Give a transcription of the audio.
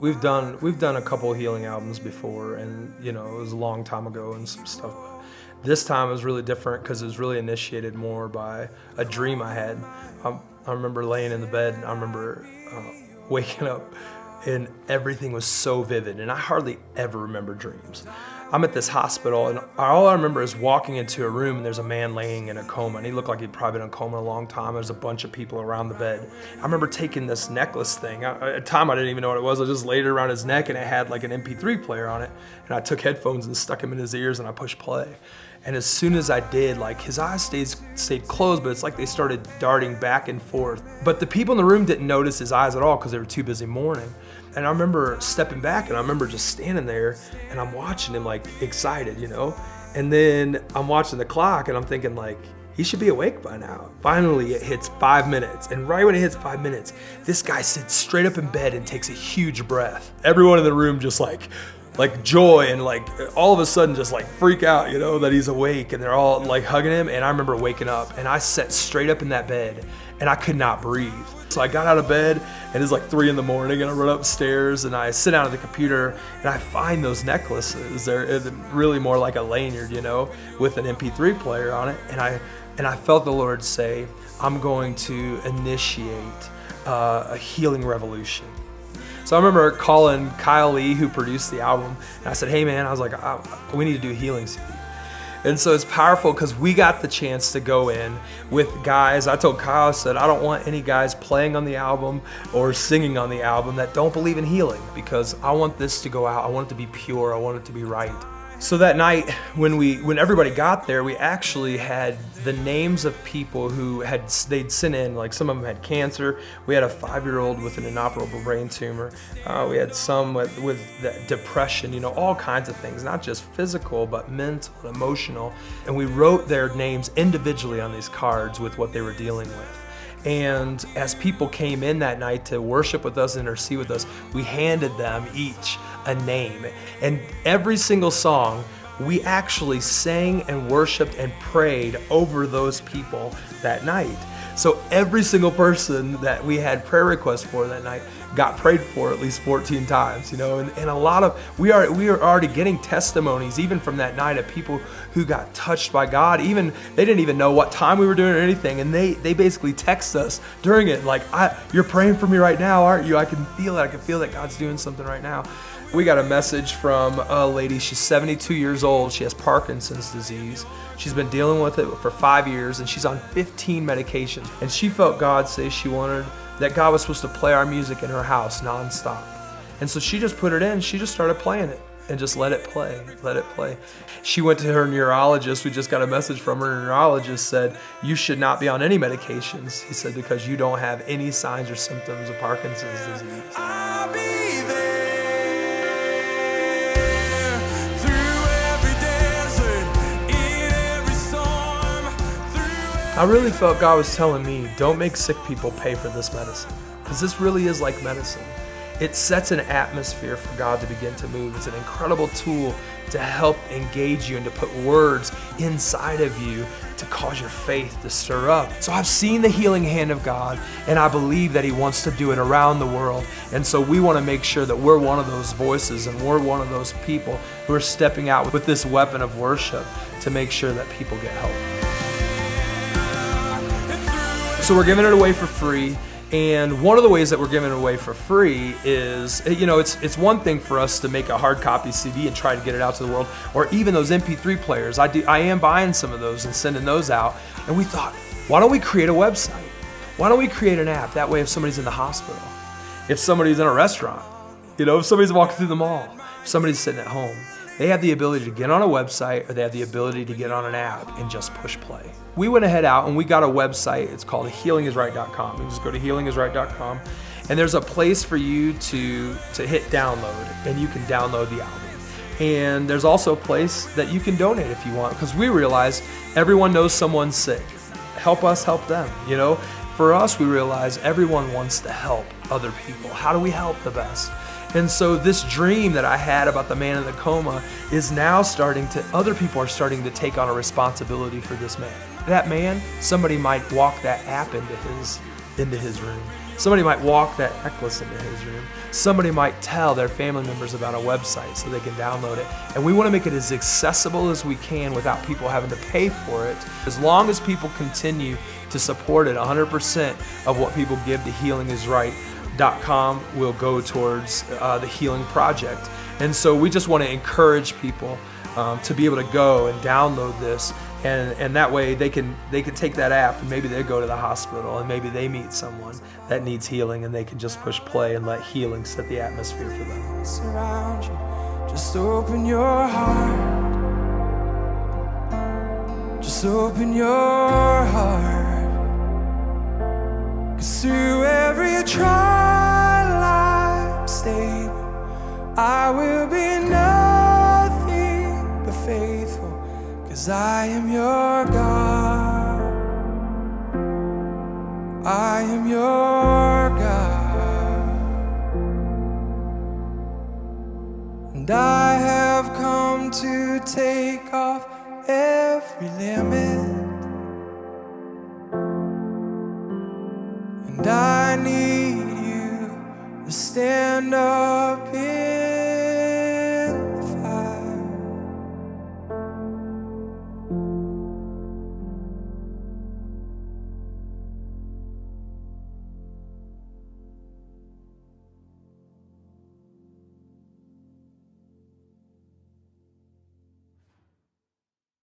we've done a couple of healing albums before, and it was a long time ago and some stuff. But this time it was really different because it was really initiated more by a dream I had. I remember laying in the bed, and I remember waking up, and everything was so vivid, and I hardly ever remember dreams. I'm at this hospital, and all I remember is walking into a room, and there's a man laying in a coma, and he looked like he'd probably been in a coma a long time. There's a bunch of people around the bed. I remember taking this necklace thing. At the time, I didn't even know what it was. I just laid it around his neck, and it had like an MP3 player on it, and I took headphones and stuck them in his ears, and I pushed play. And as soon as I did, like, his eyes stayed closed, but it's like they started darting back and forth. But the people in the room didn't notice his eyes at all because they were too busy mourning. And I remember stepping back, and I remember just standing there, and I'm watching him, like, excited, And then I'm watching the clock, and I'm thinking, like, he should be awake by now. Finally, it hits 5 minutes. And right when it hits 5 minutes, this guy sits straight up in bed and takes a huge breath. Everyone in the room just like joy and like all of a sudden just like freak out, that he's awake, and they're all like hugging him. And I remember waking up, and I sat straight up in that bed, and I could not breathe. So I got out of bed, and it's like 3 a.m, and I run upstairs, and I sit down at the computer, and I find those necklaces. They're really more like a lanyard, with an MP3 player on it. And I felt the Lord say, I'm going to initiate a healing revolution. So I remember calling Kyle Lee, who produced the album, and I said, hey man, I was like, we need to do a healing CD. And so it's powerful because we got the chance to go in with guys. I told Kyle, I said, I don't want any guys playing on the album or singing on the album that don't believe in healing, because I want this to go out. I want it to be pure. I want it to be right. So that night, when everybody got there, we actually had the names of people who they'd sent in. Like, some of them had cancer. We had a 5-year-old with an inoperable brain tumor. We had some with depression, all kinds of things, not just physical, but mental and emotional. And we wrote their names individually on these cards with what they were dealing with. And as people came in that night to worship with us and intercede with us, we handed them each a name. And every single song, we actually sang and worshiped and prayed over those people that night. So every single person that we had prayer requests for that night got prayed for at least 14 times, and a lot of, we are already getting testimonies even from that night of people who got touched by God. Even, they didn't even know what time we were doing or anything, and they basically text us during it, like, you're praying for me right now, aren't you? I can feel it, I can feel that God's doing something right now. We got a message from a lady. She's 72 years old. She has Parkinson's disease. She's been dealing with it for 5 years, and she's on 15 medications. And she felt God say that God was supposed to play our music in her house nonstop. And so she just put it in. She just started playing it and just let it play. She went to her neurologist. We just got a message from her neurologist, said, you should not be on any medications. He said, because you don't have any signs or symptoms of Parkinson's disease. I'll be there. I really felt God was telling me, don't make sick people pay for this medicine, because this really is like medicine. It sets an atmosphere for God to begin to move. It's an incredible tool to help engage you and to put words inside of you to cause your faith to stir up. So I've seen the healing hand of God, and I believe that He wants to do it around the world. And so we want to make sure that we're one of those voices, and we're one of those people who are stepping out with this weapon of worship to make sure that people get help. So we're giving it away for free, and one of the ways that we're giving it away for free is, it's one thing for us to make a hard copy CD and try to get it out to the world, or even those MP3 players. I am buying some of those and sending those out, and we thought, why don't we create a website? Why don't we create an app? That way, if somebody's in the hospital, if somebody's in a restaurant, if somebody's walking through the mall, if somebody's sitting at home, they have the ability to get on a website, or they have the ability to get on an app and just push play. We went ahead out and we got a website. It's called healingisright.com. You just go to healingisright.com, and there's a place for you to hit download, and you can download the album. And there's also a place that you can donate if you want, because we realize everyone knows someone's sick. Help us help them, For us, we realize everyone wants to help other people. How do we help the best? And so this dream that I had about the man in the coma is now other people are starting to take on a responsibility for this man. That man, somebody might walk that app into his room. Somebody might walk that necklace into his room. Somebody might tell their family members about a website so they can download it. And we want to make it as accessible as we can without people having to pay for it. As long as people continue to support it, 100% of what people give to healingisright.com will go towards the healing project. And so we just want to encourage people to be able to go and download this, and that way they can take that app and maybe they go to the hospital and maybe they meet someone that needs healing, and they can just push play and let healing set the atmosphere for them. Surround you, just open your heart. Just open your heart. 'Cause through every trial I'm stable. I will be nothing but faithful, 'cause I am your God. I am your God. And I have come to take off every limit.